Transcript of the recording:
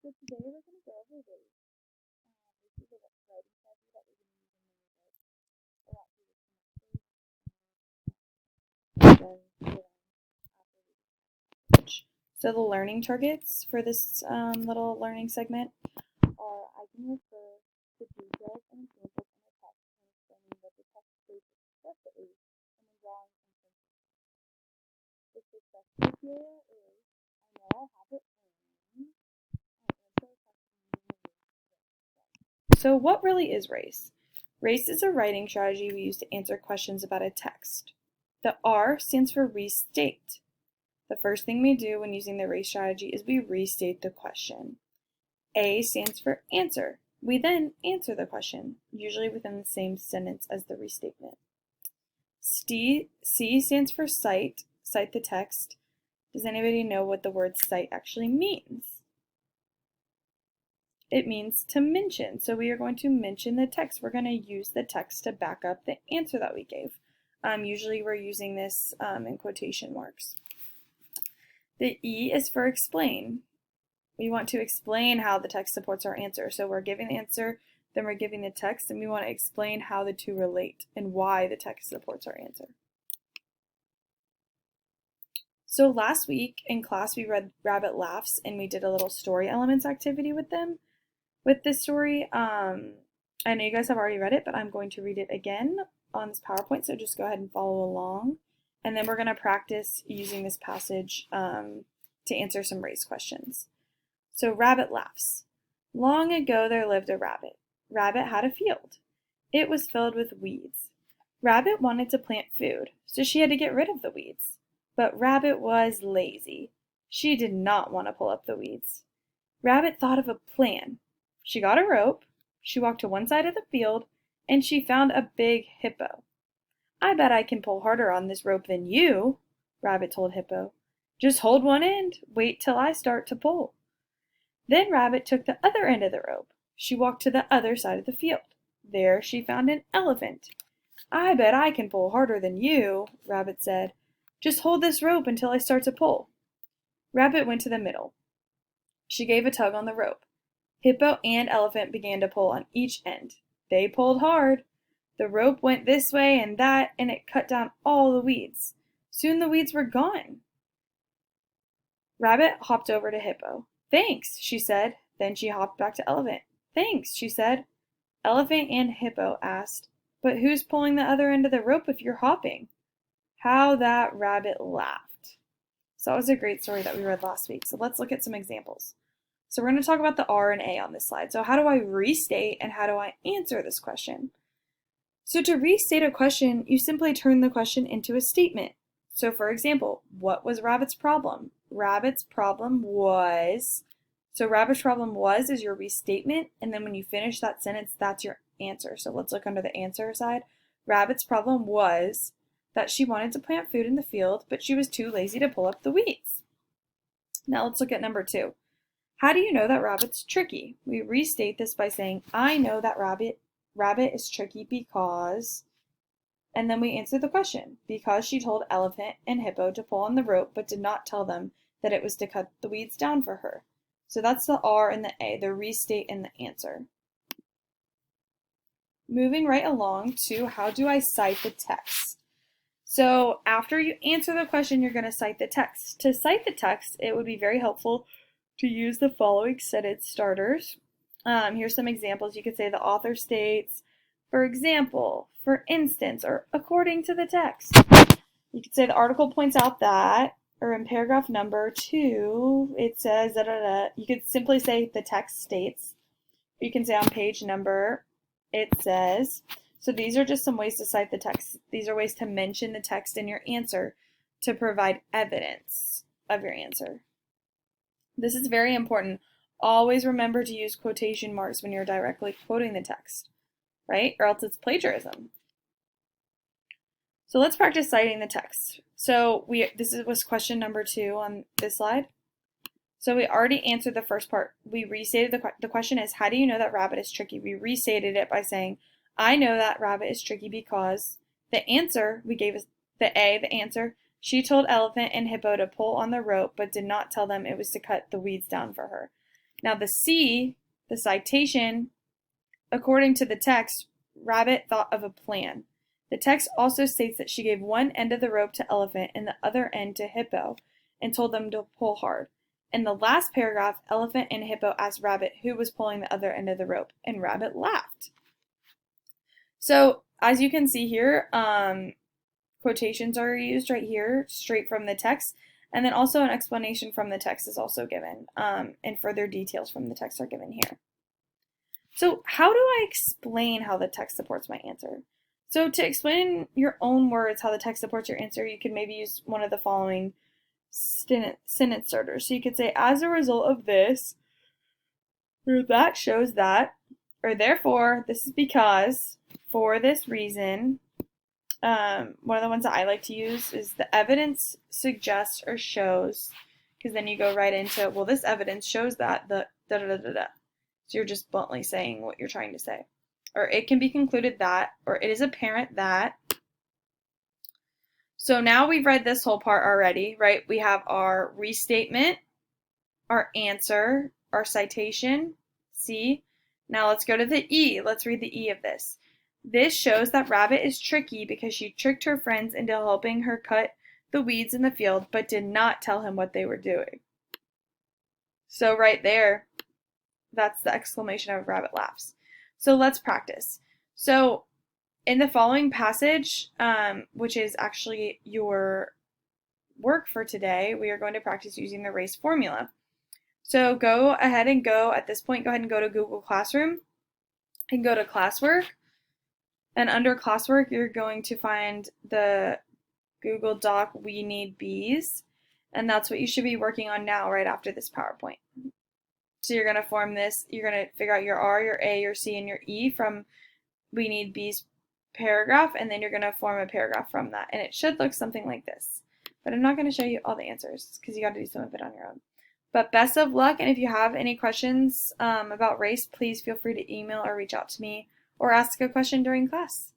So today we're going to go over race. This is a writing strategy that we're going to use in a lot through this semester. So the learning targets for this little learning segment are I can refer to details and examples in the text and explaining what the text states explicitly and then drawing inferences. The success criteria is I know I have it and answer a question using the race. So what really is RACE? RACE is a writing strategy we use to answer questions about a text. The R stands for restate. The first thing we do when using the RACE strategy is we restate the question. A stands for answer. We then answer the question, usually within the same sentence as the restatement. C stands for cite, cite the text. Does anybody know what the word cite actually means? It means to mention. So we are going to mention the text. We're going to use the text to back up the answer that we gave. Usually we're using this in quotation marks. The E is for explain. We want to explain how the text supports our answer. So we're giving the answer, then we're giving the text, and we want to explain how the two relate and why the text supports our answer. So last week in class we read Rabbit Laughs and we did a little story elements activity with them. With this story, I know you guys have already read it, but I'm going to read it again on this PowerPoint, so just go ahead and follow along. And then we're going to practice using this passage to answer some race questions. So Rabbit Laughs. Long ago there lived a rabbit. Rabbit had a field. It was filled with weeds. Rabbit wanted to plant food, so she had to get rid of the weeds. But Rabbit was lazy. She did not want to pull up the weeds. Rabbit thought of a plan. She got a rope, she walked to one side of the field, and she found a big hippo. I bet I can pull harder on this rope than you, Rabbit told Hippo. Just hold one end, wait till I start to pull. Then Rabbit took the other end of the rope. She walked to the other side of the field. There she found an elephant. I bet I can pull harder than you, Rabbit said. Just hold this rope until I start to pull. Rabbit went to the middle. She gave a tug on the rope. Hippo and elephant began to pull on each end. They pulled hard. The rope went this way and that, and it cut down all the weeds. Soon the weeds were gone. Rabbit hopped over to Hippo. Thanks, she said. Then she hopped back to Elephant. Thanks, she said. Elephant and Hippo asked, but who's pulling the other end of the rope if you're hopping? How that rabbit laughed. So that was a great story that we read last week. So let's look at some examples. So we're going to talk about the R and A on this slide. So how do I restate and how do I answer this question? So to restate a question, you simply turn the question into a statement. So for example, what was Rabbit's problem? Rabbit's problem was, so Rabbit's problem was is your restatement, and then when you finish that sentence, that's your answer. So let's look under the answer side. Rabbit's problem was that she wanted to plant food in the field, but she was too lazy to pull up the weeds. Now let's look at number 2. How do you know that Rabbit's tricky? We restate this by saying, I know that Rabbit is tricky because, and then we answer the question, because she told Elephant and Hippo to pull on the rope but did not tell them that it was to cut the weeds down for her. So that's the R and the A, the restate and the answer. Moving right along to how do I cite the text? So after you answer the question, you're going to cite the text. To cite the text, it would be very helpful to use the following sentence starters. Here's some examples. You could say the author states, for example, for instance, or according to the text. You could say the article points out that, or in paragraph number 2, it says, da, da, da. You could simply say the text states. You can say on page number, it says. So these are just some ways to cite the text. These are ways to mention the text in your answer to provide evidence of your answer. This is very important. Always remember to use quotation marks when you're directly quoting the text, right? Or else it's plagiarism. So let's practice citing the text. So this was question number 2 on this slide. So we already answered the first part. We restated the question is, how do you know that Rabbit is tricky? We restated it by saying, I know that Rabbit is tricky because the answer we gave is the A, the answer. She told Elephant and Hippo to pull on the rope, but did not tell them it was to cut the weeds down for her. Now the C, the citation, according to the text, Rabbit thought of a plan. The text also states that she gave one end of the rope to Elephant and the other end to Hippo and told them to pull hard. In the last paragraph, Elephant and Hippo asked Rabbit who was pulling the other end of the rope, and Rabbit laughed. So, as you can see here, quotations are used right here, straight from the text, and then also an explanation from the text is also given, and further details from the text are given here. So how do I explain how the text supports my answer? So to explain in your own words how the text supports your answer, you could maybe use one of the following sentence starters. So you could say, as a result of this, or that shows that, or therefore, this is because, for this reason. One of the ones that I like to use is the evidence suggests or shows, because then you go right into, well, this evidence shows that the da-da-da-da-da. So you're just bluntly saying what you're trying to say. Or it can be concluded that, or it is apparent that. So now we've read this whole part already, right? We have our restatement, our answer, our citation, C. Now let's go to the E. Let's read the E of this. This shows that Rabbit is tricky because she tricked her friends into helping her cut the weeds in the field, but did not tell him what they were doing. So right there, that's the exclamation of Rabbit laughs. So let's practice. So in the following passage, which is actually your work for today, we are going to practice using the RACE formula. So go ahead and at this point, go ahead and go to Google Classroom and go to classwork. And under classwork, you're going to find the Google Doc We Need Bees. And that's what you should be working on now right after this PowerPoint. So you're going to form this. You're going to figure out your R, your A, your C, and your E from We Need Bees paragraph. And then you're going to form a paragraph from that. And it should look something like this. But I'm not going to show you all the answers because you got to do some of it on your own. But best of luck. And if you have any questions about RACE, please feel free to email or reach out to me, or ask a question during class.